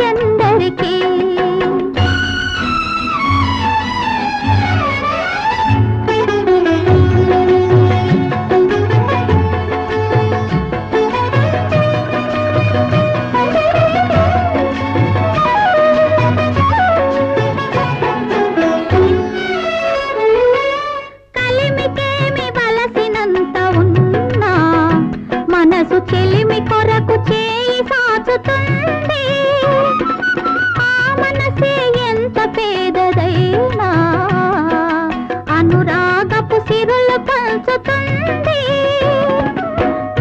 ఎందరికీ చెలిమి కొరకు చేయి సాచుతుంది ఆ మనసే ఎంత పేదదైనా అనురాగపు సిరులు పంచుతుంది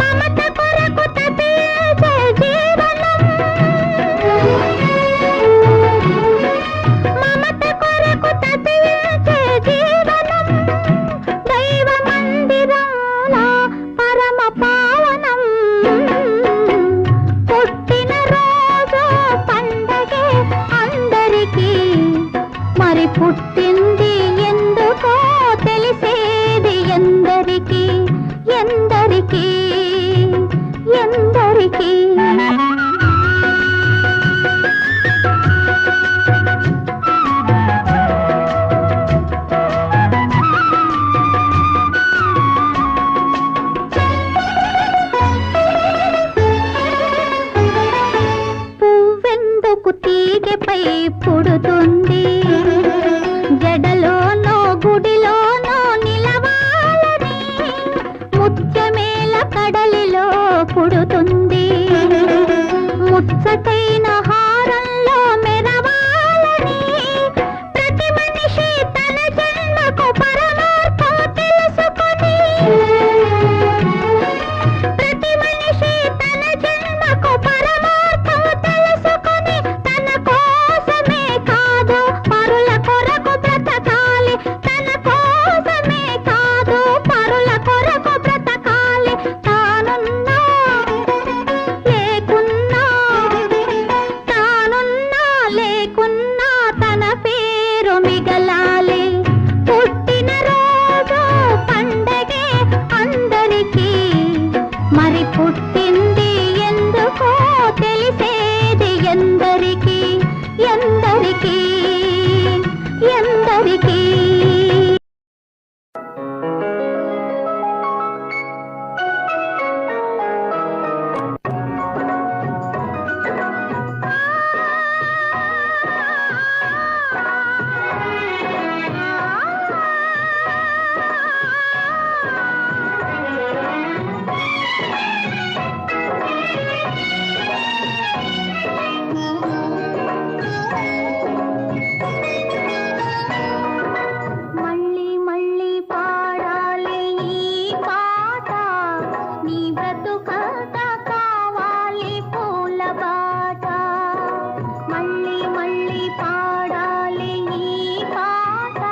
మమత కొరకు తపించే జీవనం మమత కొరకు తపించే జీవనం దైవ మందిరాల పరమ పావనం పుట్టిన రోజు పండగే అందరికీ మరి పుట్టింది ఎందుకో తెలిసేది ఎందరికీ ఎందరికీ ఎందరికీ తీగపై పుడుతుంది జడలోనో గుడిలోనో నిలవాలని ముత్యమేల కడలిలో పుడుతుంది ముచ్చటైన హారంలో మెరవాలని ప్రతి మనిషి తన జన్మకు పరమార్థం తెలుసుకొని ప్రతి మనిషి తన జన్మకు పరమార్థం తెలుసుకొని తన కోసమే కాదు పరుల కొరకు బ్రతకాలి తన కోసమే కాదు పరుల కొరకు బ్రతకాలి తానున్నా లేకున్నా తానున్నా లేకున్నా తన పేరు మిగలాలి పుట్టిన రోజు పండగే అందరికీ మరి పుట్టింది ఎందుకో తెలిసేది ఎందరికీ ఎందరికీ ఎందరికీ మళ్ళీ మళ్ళీ పాడాలి ఈ పాట నీ బ్రతుకంత కావాలి పూల బాట మళ్ళీ మళ్ళీ పాడాలి ఈ పాట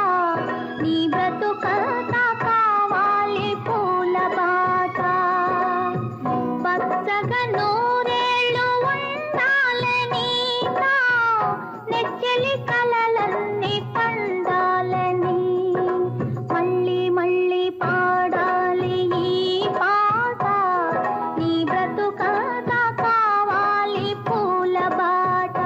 నీ బ్రతుకంత కావాలి పూల బాట పచ్చగా నూరేళ్ళు ఉండాలని నా నెచ్చలి కలలన్నీ పండాలని మళ్ళీ మళ్ళీ పాడాలి ఈ పాట నీ బ్రతుకంత కావాలి పూల బాట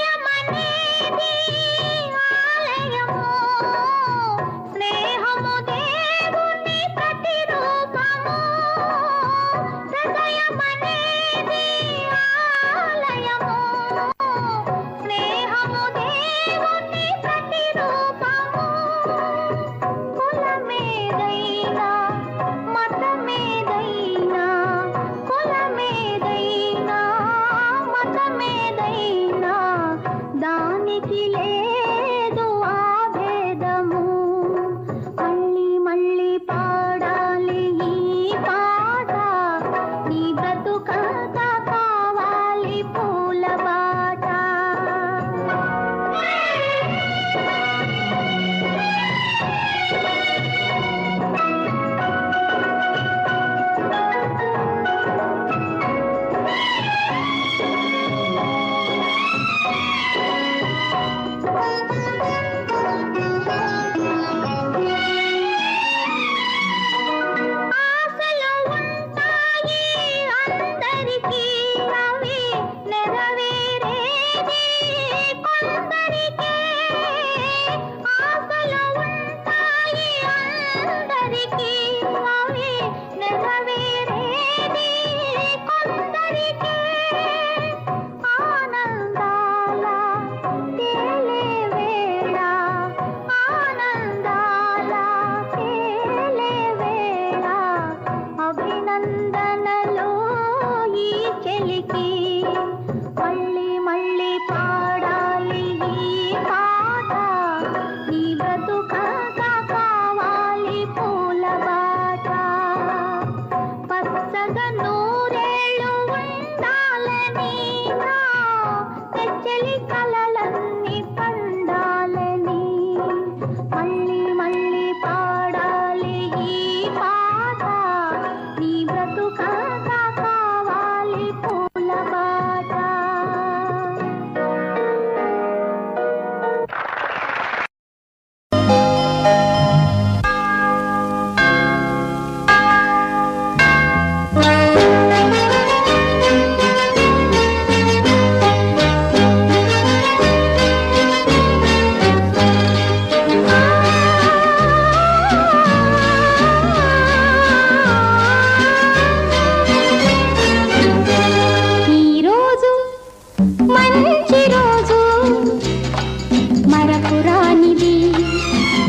హృదయమనేది ఆలయము స్నేహము దేవుని ప్రతిరూపము హృదయమనేది ఆలయము స్నేహము దేవుని ప్రతిరూపము కులమేదైనా మతమేదైనా కులమేదైనా మతమేదైనా దానికి లేదు ఆ భేదము మళ్ళీ మళ్ళీ పాడాలి ఈ పాట నీ బ్రతుకంత కావాలి పూల బాట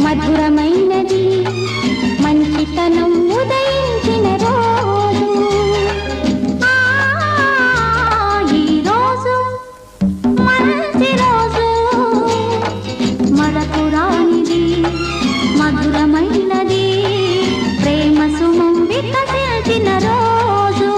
మధురమైనది మంచితనం ఉదయించిన రోజు. ఈ రోజు మంచి రోజు, మరపురానిది మధురమైనది, ప్రేమ సుమం వికసించిన రోజు.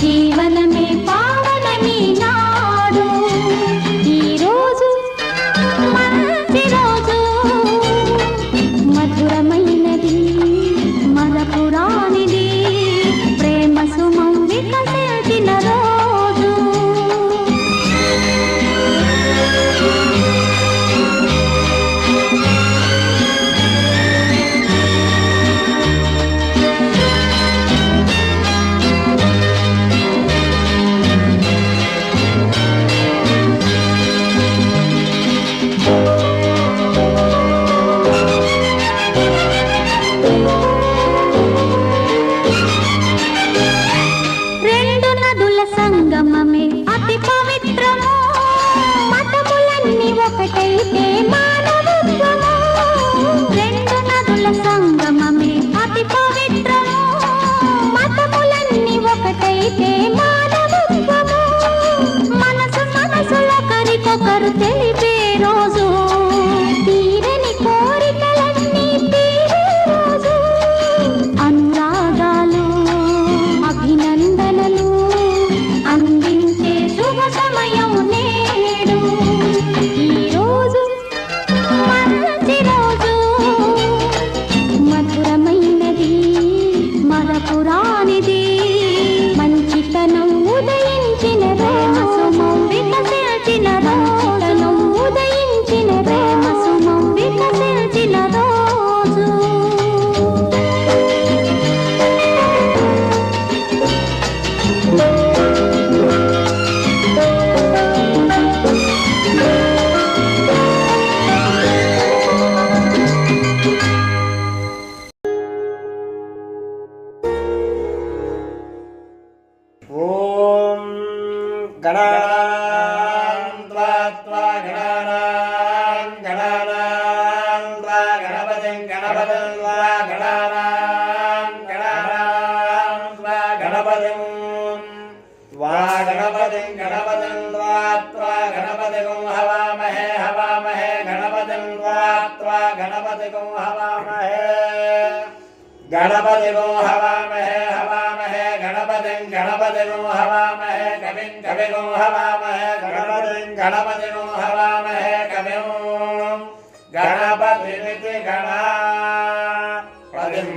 జీవనమే పావనమీ నాడు. ఈ రోజు మంచి రోజు, మధురమైనది మరపురానిది, ప్రేమ సుమం వికసించిన రోజు. రెండు నదుల సంగమమే అతి పవిత్రము, మతములన్నీ ఒకటైతే మానవత్వము. రెండు నదుల సంగమమే అతి పవిత్రము, మతములన్నీ ఒకటైతే మానవత్వము. మనసు మనసులొకరికొకరు తెలిపే రోజు, తీరని కోరికలన్నీ తీరే రోజు. అనురాగాలు అభినందనలు అందించే శుభ సమయం నేడు. ఈ రోజు మంచి రోజు, మధురమైనది మరపురానిది, మంచితనం ఉదయించిన రోజు, సుమం వికసించిన రోజు, ఉదయించిన ప్రేమ సుమం వికసించిన రోజు. ఓం గణానాం త్వా త్వా గణానాం గణానాం త్వా గణపతిం గణపతిం త్వా గణానాం గణానాం త్వా గణపతిం త్వా గణపతిం గణపతిం త్వా త్వా గణపతిం హవామహే హవామహే గణపతిం త్వా త్వా గణపతిం హవామహే గణపతిం హవామహే హవామహే గణపతిం గణపతిం హవామహే కవిం కవిం హవామహే గణపతిం గణపతిం హవామహే కవిం గణపతిమితి గణపతిం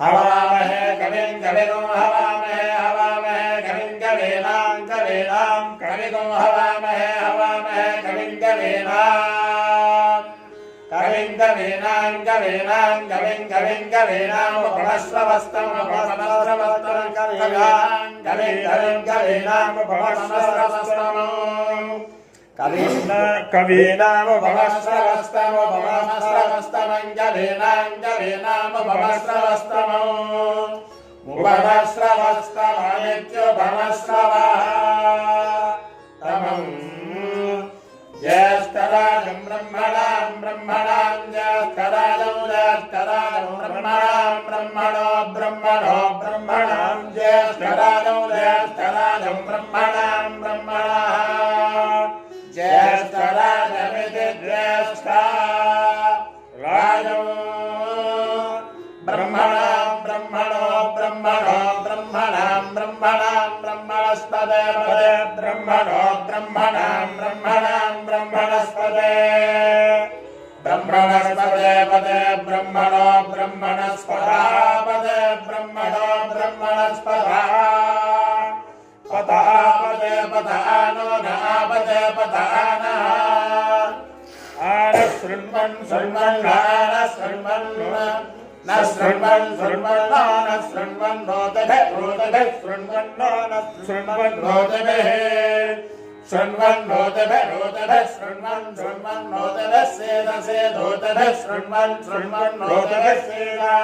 హవామహే కవిం కవిం హవామహే హవామహే కవిం కవీనాం కవీనాం కవిం హవామహే హవామహే కవిం కవీనాం కవిం కవీనాం కవీనాం కవిం కవిం కవీనాం ఉపమశ్రవస్తం ఉపమశ్రవస్తం కవీనాం కవిం కవిం కవీనాం ఉపమశ్రవస్తం కవీనాం ఉపమశ్రవస్తం ఉపమశ్రవస్తం కవీనాం కవీనాం ఉపమశ్రవస్తం ఉపమశ్రవస్తమనిత్యుపమశ్రవస్తమం జ్యేష్ఠరాజం బ్రహ్మణాం బ్రహ్మణాం జ్యేష్ఠరాజం జ్యేష్ఠరాజం బ్రహ్మణాం బ్రహ్మణో బ్రహ్మణో బ్రహ్మణాం జ్యేష్ఠరాజం జ్యేష్ఠరాజం బ్రహ్మణాం బ్రహ్మణః జ్యేష్ఠరాజమితి జ్యేష్ఠ రాజం ब्रह्मणस्पते पदे ब्रह्मणो ब्रह्मणस्पदा पदे ब्रह्मणो ब्रह्मणस्पदा पदा पदे पदानो नापदे पदानः आनशृण्वन् शृण्वन् आनशृण्वन् न शृण्वन् शृण्वन् न शृण्वन् रोदभे रोदभे शृण्वन् न शृण्वन् रोदभे शृण्वन् रोदभे रोदभे शृण्वन् शृण्वन् रोदभे सेद सेदोदभे शृण्वन् शृण्वन् रोदभे सेदा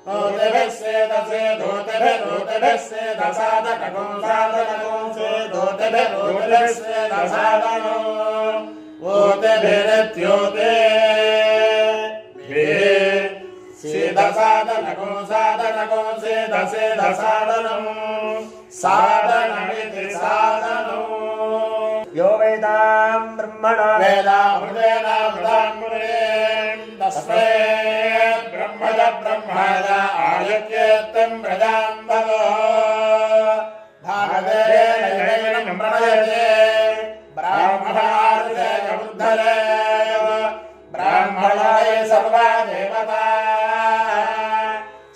रोदभे सेद सेदोदभे रोदभे सेद साधकं साधकं सेदोदभे रोदभे सेद साधनो ओदभेरत्योदे भे सेद साधनको साधनको सेद सेद साधनं साधनमिति साधनो यो वेदां ब्रह्मणा वेदामृतेनामृतामृतेन तस्मै ब्रह्मज ब्रह्मज आयत्येत्तं प्रजां भगो भागदेन प्रणयते ब्राह्मणार्थे उद्धरे ब्राह्मणाय सर्वा देवता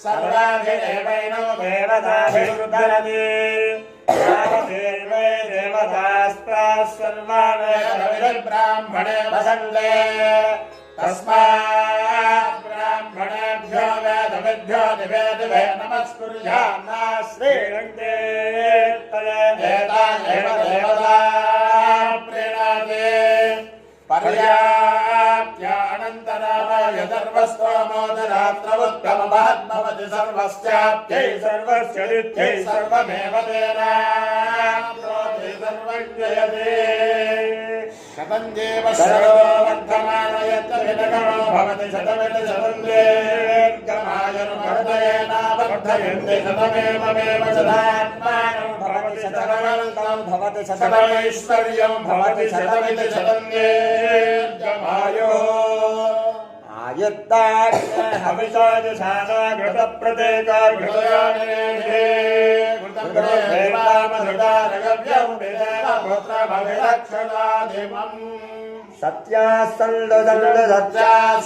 सर्वाधिदेवैनो देवताभिरुद्धरति देवै देवतास्ताः सर्वान् ब्राह्मणे वसन्ते तस्मात् ब्राह्मणेभ्यो वेदविभ्यो दिवे दिवे नमस्कुर्यान्ना श्रीरङ्गे एतानेव देवता प्रीणाति पर्याप्त्यानन्तराय सर्वस्तोमोदरात्रवुत्तममहद्भवति सर्वस्याप्त्यै सर्वस्य नित्यै सर्वमेव तेनाप्नोति सर्वज्ञयते शतं जीव शरणो वर्धमानयच्च विनगणो भवति शतमिति शतं दीर्घमायुर्वर्धयेनावर्धयन्ति शतमेवमेव शतात्मानं भवति शतमनन्तं भवति शतमैश्वर्यं भवति शतमिति शतं दीर्घमायुः आयुत्ताग्ने हविषादिशाना घृतप्रदेका घृतयानेः घृतप्रदेवामधृतारगव्यं विदेवपुत्रमभिलक्षणादिमम् सत्यास्सन्तु सन्तु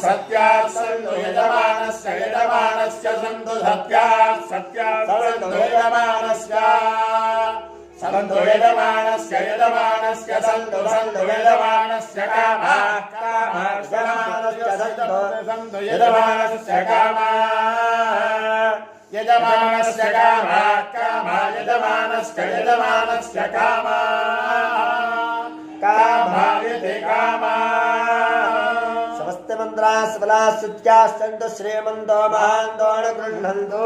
सत्यास्सन्तु यजमानस्य यजमानस्य सन्तु सत्यास्सन्तु यजमानस्य सन्तु यजमानस्य यजमानस्य सन्तु यजमानस्य कामाः यजमानस्य सन्तु यजमानस्य कामाः यजमानस्य कामाः यजमानस्य यजमानस्य कामायते कामाः समस्त मन्त्राः सबलाः सुत्यास्सन्तु श्रीमन्तो महान्तो अनुगृह्णन्तु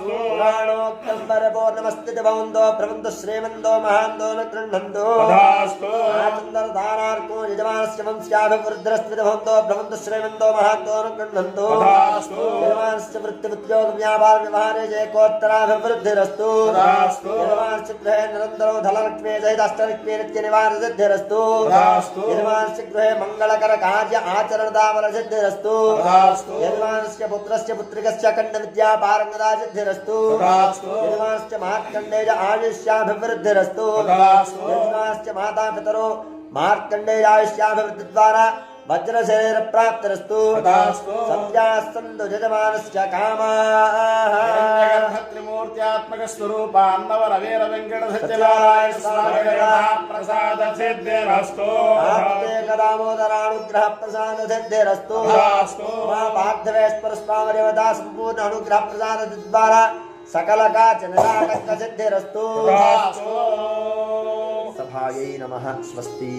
पुराणोक्तं परपूर्णमस्ति भवन्तो प्रवन्तु श्रीमन्तो महान्तो अनुगृह्णन्तु आचन्दरधारार्को यजमानस्य वंश्याभिवृद्धिरस्ति भवन्तो प्रवन्तु श्रीमन्तो महान्तो अनुगृह्णन्तु यजमानस्य वृत्तिउद्योगव्यापारव्यवहारे जयकोत्तराभिवृद्धिरस्तु यजमानस्य गृहे निरन्तरो धनलक्ष्मी सहिताष्टलक्ष्मी नित्यनिवारसिद्धिरस्तु यजमानस्य गृहे मङ्गलकरकार्य आचरणदाबलसिद्धिरस्तु यजमानस्य पुत्रस्य पुत्रिकस्य खण्डविद्यापारङ्गदा सिद्धिरस्तु यजमानस्य मार्कण्डेय आयुष्याभिवृद्धिरस्तु यजमानस्य माता पितरो मार्कण्डेय आयुष्याभिवृद्धिद्वारा वज्रशरीर प्राप्तिरस्तु सत्यास्सन्तु यजमानस्य कामाः त्रिमूर्त्यात्मक स्वरूपान्नवरवीर वेंकट सत्यनारायण स्वामी प्रसाद सिद्धिरस्तु दामोदरानुग्रह प्रसाद सिद्धिरस्तु मा पार्थवेश्वर स्वामी देवता संपूर्ण अनुग्रह प्रसाद द्वारा सकल काच निराकर्ष सिद्धिरस्तु सभायै नमः स्वस्ति।